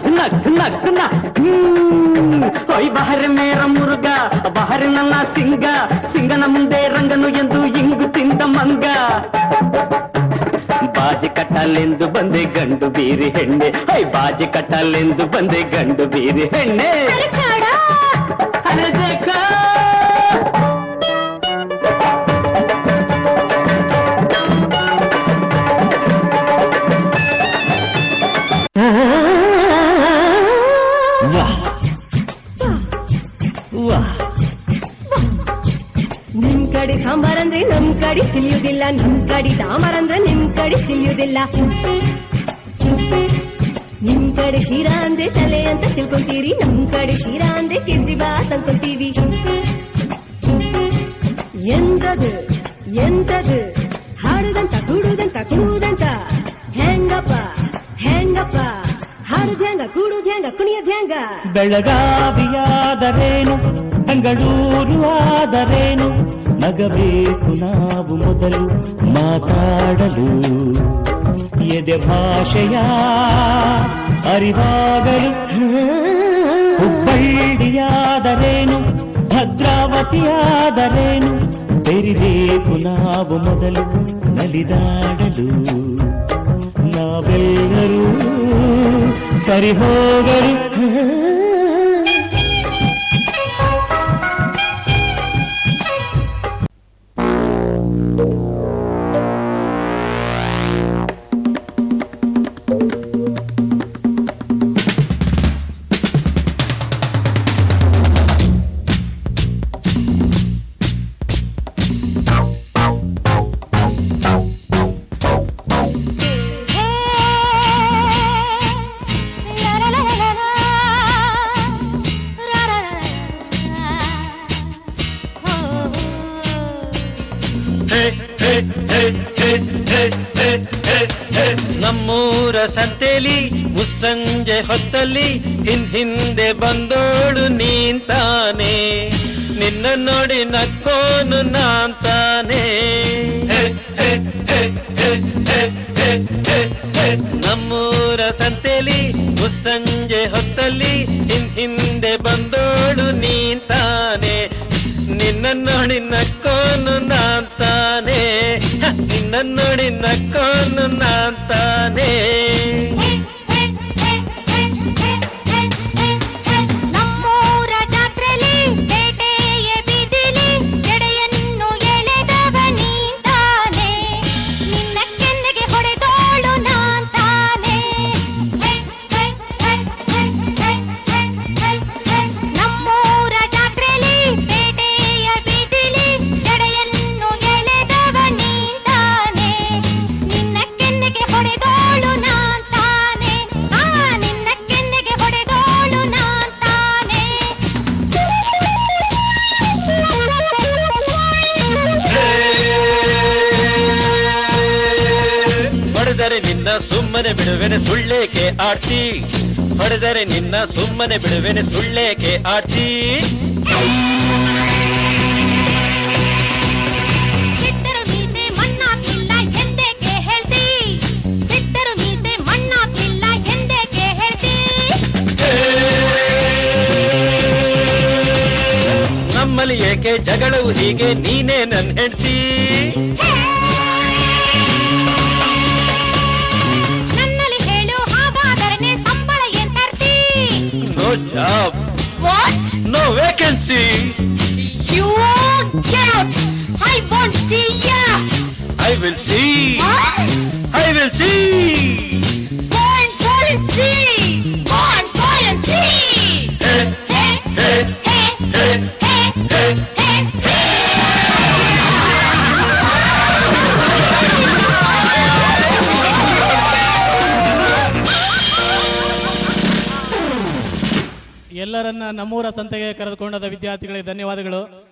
नक नक नक ओय बाहर मेरा मुर्गा बाहर ನನ್ನ ಸಿಂಗ ಸಿಂಗನ ಮುಂದೆ ರಂಗನು ಎಂದು ಇಂಗು ತಿಂದ ಮಂಗ ಬಾಜಿ ಕಟ್ಟಲೆಂದು ಬಂದೆ ಗಂಡು ಬೀರಿ ಹೆಣ್ಣೆ ಐ ಬಾಜಿ ಕಟ್ಟಲೆಂದು ಬಂದೆ ಗಂಡು ಬೀರಿ ಹೆಣ್ಣೆ ಅರೆ ದೇಖ ನಿಮ್ ಕಡೆ ಸಾಂಬಾರ್ ಅಂದ್ರೆ ನಮ್ ಕಡೆ ತಿಳಿಯುವುದಿಲ್ಲ ನಮ್ ಕಡೆ ಸಾಂಬಾರ್ ಅಂದ್ರೆ ನಿಮ್ ಕಡೆ ತಿಳಿಯುವುದಿಲ್ಲ ನಿಮ್ ಕಡೆ ಶಿರಾ ಅಂದ್ರೆ ತಲೆ ಅಂತ ತಿಳ್ಕೊಂತೀರಿ ನಮ್ ಕಡೆ ಶಿರಾ ಅಂದ್ರೆ ಕೇಸರಿ ಬಾತ್ ಅನ್ಕೊಂತೀವಿ ಎಂತದು ಎಂತದು ಹಾಡುದಂತ ಕೂಡುದಂತ ಕುಣುವುದಂತ ಹೆಂಗಪ್ಪ ಹೆಂಗಪ್ಪ ಹಾಡುದ ಹೆಂಗ ಕೂಡುದ ಹೆಂಗ ಕುಣಿಯೋದ್ ಹೆಂಗ ಬೆಳಗಾವಿಯಾದರೇನು ಬೆಂಗಳೂರು ಆದರೇನು ನಗಬೇಕು ನಾವು ಮೊದಲು ಮಾತಾಡಲು ಎದೆ ಭಾಷೆಯ ಅರಿವಾಗಲು ಹುಬ್ಬಳ್ಳಿಯಾದರೇನು ಭದ್ರಾವತಿಯಾದರೇನು ಬೆರಿಬೇಕು ನಾವು ಮೊದಲು ನಲಿದಾಡಲು ನಾವೆಲ್ಲರೂ ಸರಿ ಹೋಗಲು ನಮ್ಮೂರ ಸಂತೆಲಿ ಮುಸ್ಸಂಜೆ ಹೊತ್ತಲ್ಲಿ ಹಿಂದೆ ಬಂದೋಳು ನೀಂತಾನೆ ನಿನ್ನ ನೋಡಿ ನಕ್ಕೋನು ನಾಂತಾನೆ ನಮ್ಮೂರ ಸಂತೆಲಿ ಮುಸ್ಸಂಜೆ ಹೊತ್ತಲ್ಲಿ ಹಿಂದೆ ಬಂದೋಳು ನೀಂತಾನೆ ನಿನ್ನ ನೋಡಿ ನಕ್ಕೋನು ನಾಂತಾನೆ ನಿನ್ನ ನೋಡಿ ನಕ್ಕೋನು ನಾಂತಾನೆ ನಮ್ಮೂರ ಜಾತ್ರೆಲಿ ಬೇಟೆಯ ಬೀದಿಲಿ ಜಡೆಯನ್ನು ಎಳೆದವ ನೀಂತಾನೆ ನಿನ್ನ ಕೆನ್ನೆಗೆ ಹೊಡೆದೋಳು ನಾಂತಾನೆ ನಮ್ಮೂರ ಜಾತ್ರೆಲಿ ಬೇಟೆಯ ಬೀದಿಲಿ ಜಡೆಯನ್ನು ಎಳೆದವ ನೀಂತಾನೆ ನಿನ್ನ ಕೆನ್ನೆಗೆ ಹೊಡೆದೋಳು ನಾಂತಾನೆ ನಿನ್ನ ಕೆನ್ನೆಗೆ ಹೊಡೆದೋಳು ನಾಂತಾನೆ ಹೊಡೆದರೆ ನಿನ್ನ ಸುಮ್ಮನೆ ಬಿಡುವೆನೆ ಸುಳ್ಳೇಕೆ ಆಡ್ತಿ ಹೊಡೆದರೆ ನಿನ್ನ ಸುಮ್ಮನೆ ಬಿಡುವೆನೆ ಸುಳ್ಳೇಕೆ ಆಡ್ತಿ ಬಿದ್ದರು ಮೀಸೆ ಮಣ್ಣಾಗ್ಲಿಲ್ಲ ಎಂದೇಕೆ ಹೇಳ್ತಿ ಬಿದ್ದರು ಮೀಸೆ ಮಣ್ಣಾಗ್ಲಿಲ್ಲ ಎಂದೇಕೆ ಹೇಳ್ತಿ ನಮ್ಮಲ್ಲಿ ಏಕೆ ಜಗಳವು ಹೀಗೆ ನೀನೇ ನನ್ ಹೆಂಡ್ತಿ ನನ್ನಲ್ಲಿ ಹೇಳು ಹಾಗಾದರೆ ಸಂಬಳ ಏನ್ ತರ್ತಿ no job what no vacancy you get out I want see ya I will see I will see Go and fall and see go and fall and see ಎಲ್ಲರನ್ನ ನಮ್ಮೂರ ಸಂತೆಗೆ ಕರೆದುಕೊಂಡ ವಿದ್ಯಾರ್ಥಿಗಳಿಗೆ ಧನ್ಯವಾದಗಳು.